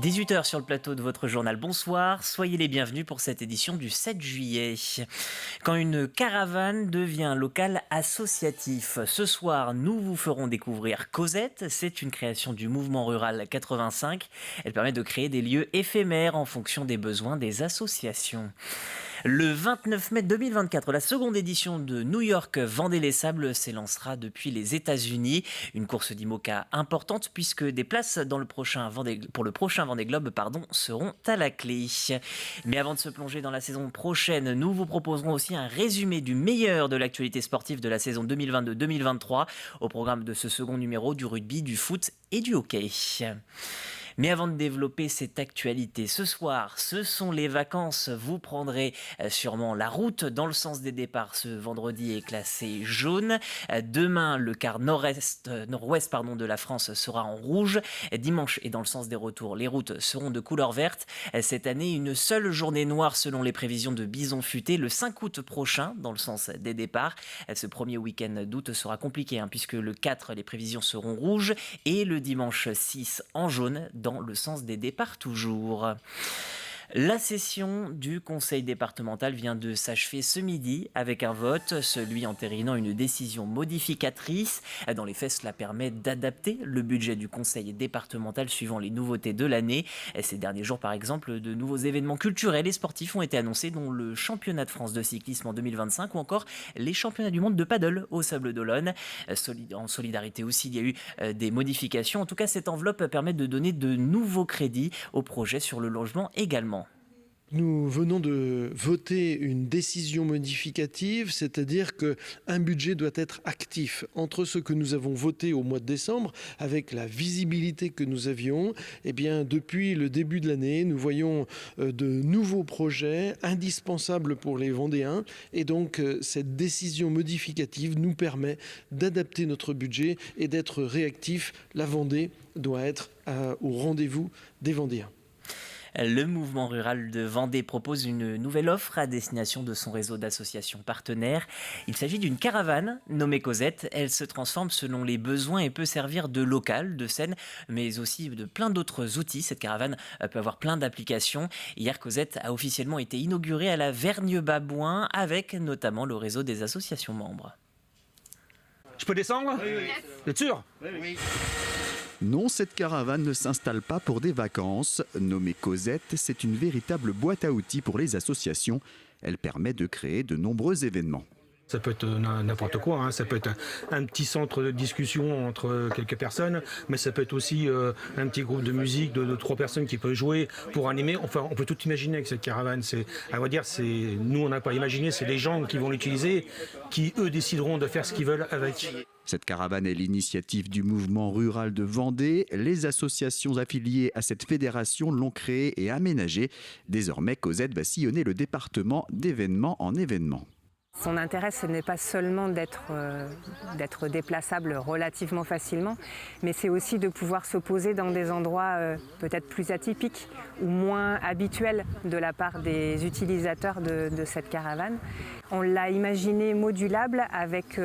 18h sur le plateau de votre journal. Bonsoir, soyez les bienvenus pour cette édition du 7 juillet. Quand une caravane devient un local associatif. Ce soir, nous vous ferons découvrir Cosette. C'est une création du mouvement rural 85. Elle permet de créer des lieux éphémères en fonction des besoins des associations. Le 29 mai 2024, la seconde édition de New York Vendée-les-Sables s'élancera depuis les États-Unis. Une course d'IMOCA importante puisque des places pour le prochain Vendée Globe seront à la clé. Mais avant de se plonger dans la saison prochaine, nous vous proposerons aussi un résumé du meilleur de l'actualité sportive de la saison 2022-2023 au programme de ce second numéro du rugby, du foot et du hockey. Mais avant de développer cette actualité, ce soir, ce sont les vacances. Vous prendrez sûrement la route dans le sens des départs. Ce vendredi est classé jaune. Demain, le quart nord-ouest de la France sera en rouge. Dimanche et dans le sens des retours, les routes seront de couleur verte. Cette année, une seule journée noire selon les prévisions de Bison Futé le 5 août prochain dans le sens des départs. Ce premier week-end d'août sera compliqué puisque le 4, les prévisions seront rouges et le dimanche 6 en jaune dans le sens des départs toujours. La session du conseil départemental vient de s'achever ce midi avec un vote, celui entérinant une décision modificatrice. Dans les faits, cela permet d'adapter le budget du conseil départemental suivant les nouveautés de l'année. Ces derniers jours, par exemple, de nouveaux événements culturels et sportifs ont été annoncés, dont le championnat de France de cyclisme en 2025 ou encore les championnats du monde de paddle au Sables-d'Olonne. En solidarité aussi, il y a eu des modifications. En tout cas, cette enveloppe permet de donner de nouveaux crédits au projet sur le logement également. Nous venons de voter une décision modificative, c'est-à-dire qu'un budget doit être actif. Entre ce que nous avons voté au mois de décembre, avec la visibilité que nous avions, depuis le début de l'année, nous voyons de nouveaux projets indispensables pour les Vendéens. Et donc, cette décision modificative nous permet d'adapter notre budget et d'être réactif. La Vendée doit être au rendez-vous des Vendéens. Le mouvement rural de Vendée propose une nouvelle offre à destination de son réseau d'associations partenaires. Il s'agit d'une caravane nommée Cosette. Elle se transforme selon les besoins et peut servir de local, de scène, mais aussi de plein d'autres outils. Cette caravane peut avoir plein d'applications. Hier, Cosette a officiellement été inaugurée à la Vergne-Babouin avec notamment le réseau des associations membres. Je peux descendre ? Oui. Vous êtes sûr ? Oui. Non, cette caravane ne s'installe pas pour des vacances. Nommée Cosette, c'est une véritable boîte à outils pour les associations. Elle permet de créer de nombreux événements. Ça peut être n'importe quoi, ça peut être un petit centre de discussion entre quelques personnes, mais ça peut être aussi un petit groupe de musique de 3 personnes qui peuvent jouer pour animer. Enfin, on peut tout imaginer avec cette caravane. Nous, on n'a pas imaginé, c'est les gens qui vont l'utiliser, qui eux décideront de faire ce qu'ils veulent avec. Cette caravane est l'initiative du mouvement rural de Vendée. Les associations affiliées à cette fédération l'ont créée et aménagée. Désormais, Cosette va sillonner le département d'événement en événement. Son intérêt, ce n'est pas seulement d'être déplaçable relativement facilement, mais c'est aussi de pouvoir se poser dans des endroits peut-être plus atypiques ou moins habituels de la part des utilisateurs de cette caravane. On l'a imaginé modulable avec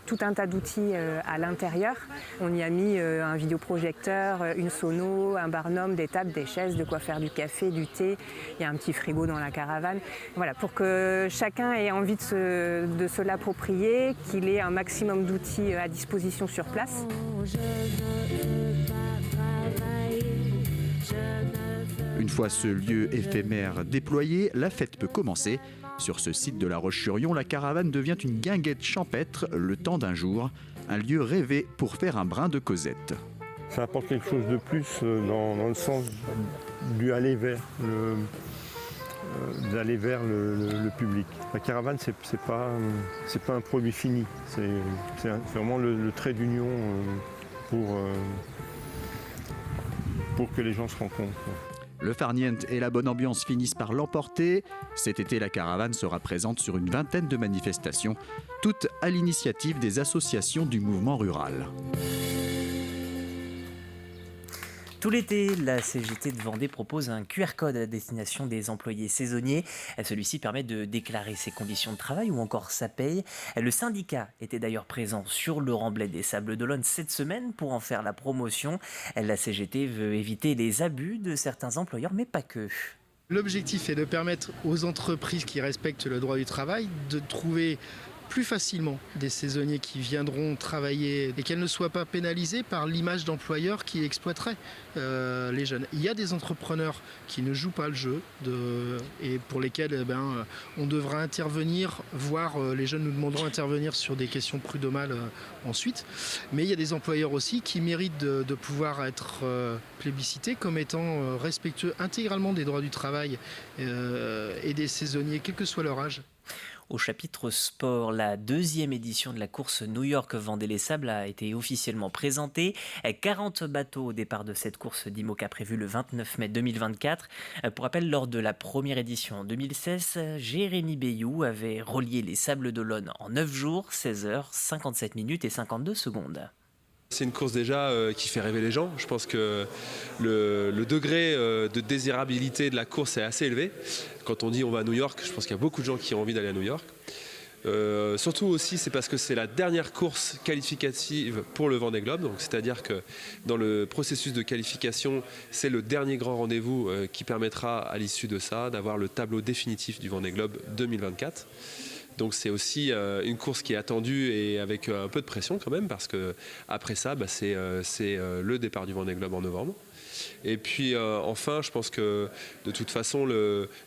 tout un tas d'outils à l'intérieur. On y a mis un vidéoprojecteur, une sono, un barnum, des tables, des chaises, de quoi faire du café, du thé. Il y a un petit frigo dans la caravane. Voilà, pour que chacun ait envie de se l'approprier, qu'il ait un maximum d'outils à disposition sur place. Une fois ce lieu éphémère déployé, la fête peut commencer. Sur ce site de La Roche-sur-Yon, la caravane devient une guinguette champêtre le temps d'un jour, un lieu rêvé pour faire un brin de Cosette. Ça apporte quelque chose de plus dans le sens du aller vers le public. La caravane, c'est pas un produit fini, c'est vraiment le trait d'union pour que les gens se rencontrent. Le farniente et la bonne ambiance finissent par l'emporter. Cet été, la caravane sera présente sur une vingtaine de manifestations, toutes à l'initiative des associations du mouvement rural. Tout l'été, la CGT de Vendée propose un QR code à destination des employés saisonniers. Celui-ci permet de déclarer ses conditions de travail ou encore sa paye. Le syndicat était d'ailleurs présent sur le remblai des Sables d'Olonne cette semaine pour en faire la promotion. La CGT veut éviter les abus de certains employeurs, mais pas que. L'objectif est de permettre aux entreprises qui respectent le droit du travail de trouver plus facilement des saisonniers qui viendront travailler et qu'elles ne soient pas pénalisées par l'image d'employeurs qui exploiteraient les jeunes. Il y a des entrepreneurs qui ne jouent pas le jeu et pour lesquels on devra intervenir, voire les jeunes nous demanderont d'intervenir sur des questions prud'homales ensuite. Mais il y a des employeurs aussi qui méritent de pouvoir être plébiscités comme étant respectueux intégralement des droits du travail et des saisonniers, quel que soit leur âge. Au chapitre sport, la deuxième édition de la course New York Vendée-les-Sables a été officiellement présentée. 40 bateaux au départ de cette course d'IMOCA prévue le 29 mai 2024. Pour rappel, lors de la première édition en 2016, Jérémy Bayou avait relié les Sables d'Olonne en 9 jours, 16 heures, 57 minutes et 52 secondes. C'est une course déjà qui fait rêver les gens. Je pense que le degré de désirabilité de la course est assez élevé. Quand on dit on va à New York, je pense qu'il y a beaucoup de gens qui ont envie d'aller à New York. Surtout aussi, c'est parce que c'est la dernière course qualificative pour le Vendée Globe. Donc, c'est-à-dire que dans le processus de qualification, c'est le dernier grand rendez-vous qui permettra à l'issue de ça d'avoir le tableau définitif du Vendée Globe 2024. Donc c'est aussi une course qui est attendue et avec un peu de pression quand même parce que après ça, c'est le départ du Vendée Globe en novembre. Et puis enfin, je pense que de toute façon,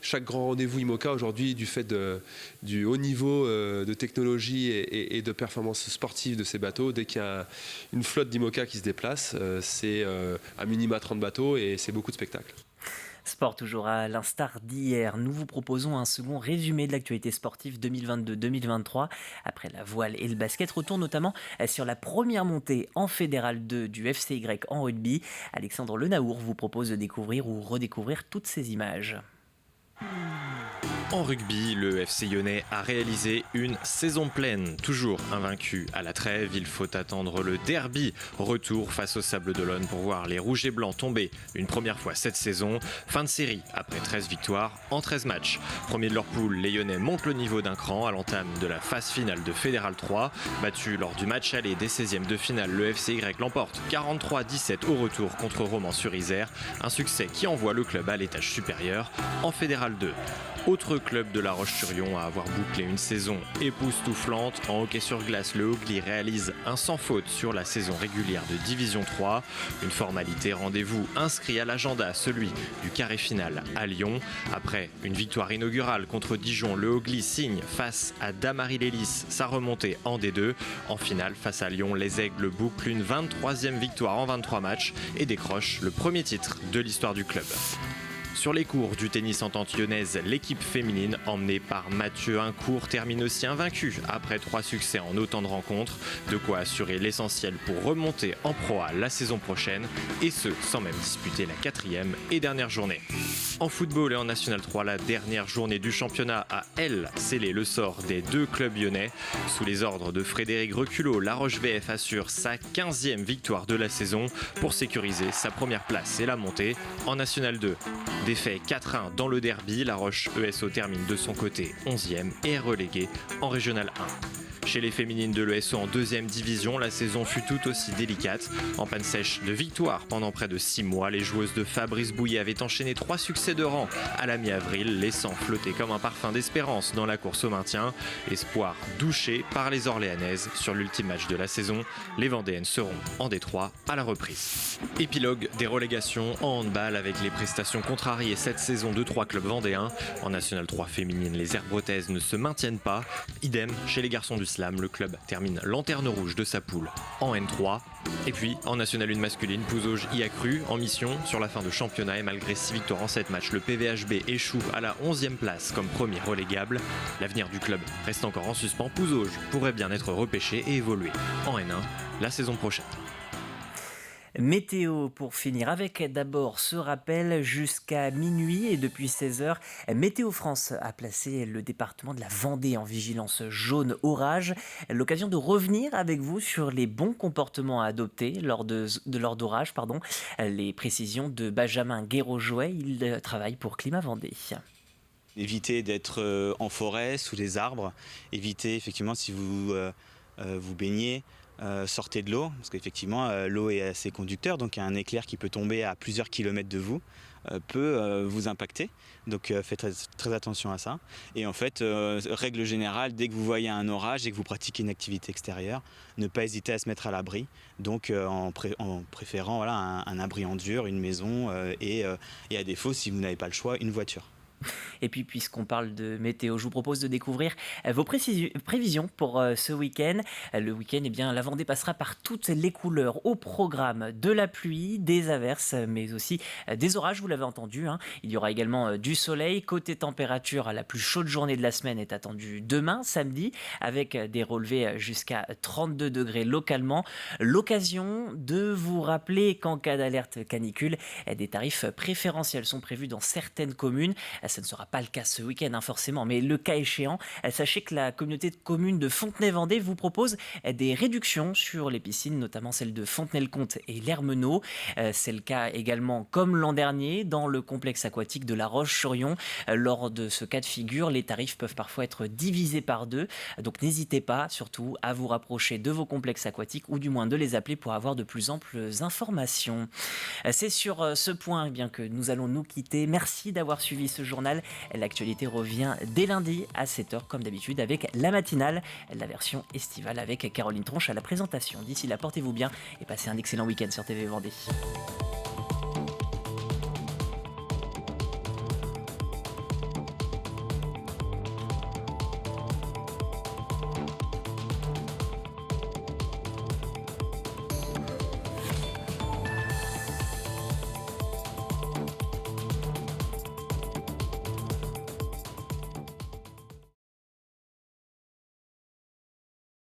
chaque grand rendez-vous IMOCA aujourd'hui, du fait du haut niveau de technologie et de performance sportive de ces bateaux, dès qu'il y a une flotte d'IMOCA qui se déplace, c'est à minima 30 bateaux et c'est beaucoup de spectacles. Sport toujours à l'instar d'hier, nous vous proposons un second résumé de l'actualité sportive 2022-2023. Après la voile et le basket, retour notamment sur la première montée en Fédéral 2 du FCY en rugby. Alexandre Lenaour vous propose de découvrir ou redécouvrir toutes ces images. En rugby, le FC Lyonnais a réalisé une saison pleine. Toujours invaincu à la trêve, il faut attendre le derby. Retour face aux Sables d'Olonne pour voir les Rouges et Blancs tomber une première fois cette saison. Fin de série après 13 victoires en 13 matchs. Premier de leur poule, les Lyonnais montent le niveau d'un cran à l'entame de la phase finale de Fédéral 3. Battu lors du match aller des 16e de finale, le FCY l'emporte 43-17 au retour contre Romans-sur-Isère. Un succès qui envoie le club à l'étage supérieur en Fédéral 2. Autre club de La Roche-sur-Yon à avoir bouclé une saison époustouflante. En hockey sur glace, le Haugly réalise un sans faute sur la saison régulière de Division 3. Une formalité, rendez-vous inscrit à l'agenda, celui du carré final à Lyon. Après une victoire inaugurale contre Dijon, le Haugly signe face à Damary-Lélis sa remontée en D2. En finale, face à Lyon, les Aigles bouclent une 23e victoire en 23 matchs et décrochent le premier titre de l'histoire du club. Sur les cours du tennis entente lyonnaise, l'équipe féminine, emmenée par Mathieu Incourt, termine aussi invaincue après 3 succès en autant de rencontres. De quoi assurer l'essentiel pour remonter en Pro A la saison prochaine, et ce, sans même disputer la 4e et dernière journée. En football et en National 3, la dernière journée du championnat a, elle, scellé le sort des 2 clubs lyonnais. Sous les ordres de Frédéric Reculot, La Roche VF assure sa 15e victoire de la saison pour sécuriser sa première place et la montée en National 2. Défait 4-1 dans le derby, La Roche ESO termine de son côté 11e et est relégué en Régional 1. Chez les féminines de l'ESO en 2e division, la saison fut tout aussi délicate. En panne sèche de victoire pendant près de 6 mois, les joueuses de Fabrice Bouillet avaient enchaîné 3 succès de rang à la mi-avril, laissant flotter comme un parfum d'espérance dans la course au maintien. Espoir douché par les Orléanaises sur l'ultime match de la saison. Les Vendéennes seront en D3 à la reprise. Épilogue des relégations en handball avec les prestations contrariées cette saison de 3 clubs vendéens. En National 3 féminine, les Herbretaises ne se maintiennent pas. Idem chez les garçons du Slam, le club termine lanterne rouge de sa poule en N3. Et puis en National 1 masculine, Pouzauges y a cru en mission sur la fin de championnat et malgré 6 victoires en 7 matchs, le PVHB échoue à la 11e place comme premier relégable. L'avenir du club reste encore en suspens. Pouzauges pourrait bien être repêché et évoluer en N1 la saison prochaine. Météo pour finir avec d'abord ce rappel jusqu'à minuit et depuis 16h, Météo France a placé le département de la Vendée en vigilance jaune orage. L'occasion de revenir avec vous sur les bons comportements à adopter lors d'orage. Les précisions de Benjamin Guéraud-Jouet, il travaille pour Climat Vendée. Évitez d'être en forêt, sous des arbres. Évitez effectivement si vous vous baignez. Sortez de l'eau, parce qu'effectivement l'eau est assez conducteur, donc un éclair qui peut tomber à plusieurs kilomètres de vous peut vous impacter, donc faites très attention à ça. Et en fait, règle générale, dès que vous voyez un orage et que vous pratiquez une activité extérieure, ne pas hésiter à se mettre à l'abri, donc en préférant un abri en dur, une maison et à défaut, si vous n'avez pas le choix, une voiture. Et puis, puisqu'on parle de météo, je vous propose de découvrir vos prévisions pour ce week-end. Le week-end, la Vendée passera par toutes les couleurs au programme de la pluie, des averses, mais aussi des orages, vous l'avez entendu. Il y aura également du soleil. Côté température, la plus chaude journée de la semaine est attendue demain, samedi, avec des relevés jusqu'à 32 degrés localement. L'occasion de vous rappeler qu'en cas d'alerte canicule, des tarifs préférentiels sont prévus dans certaines communes. Ça ne sera pas le cas ce week-end forcément, mais le cas échéant, sachez que la communauté de communes de Fontenay-Vendée vous propose des réductions sur les piscines, notamment celles de Fontenay-le-Comte et l'Hermenot. C'est le cas également, comme l'an dernier, dans le complexe aquatique de La Roche-sur-Yon. Lors de ce cas de figure, les tarifs peuvent parfois être divisés par deux, donc n'hésitez pas surtout à vous rapprocher de vos complexes aquatiques ou du moins de les appeler pour avoir de plus amples informations. C'est sur ce point que nous allons nous quitter. Merci d'avoir suivi ce journal. L'actualité revient dès lundi à 7h comme d'habitude avec la matinale, la version estivale avec Caroline Tronche à la présentation. D'ici là, portez-vous bien et passez un excellent week-end sur TV Vendée.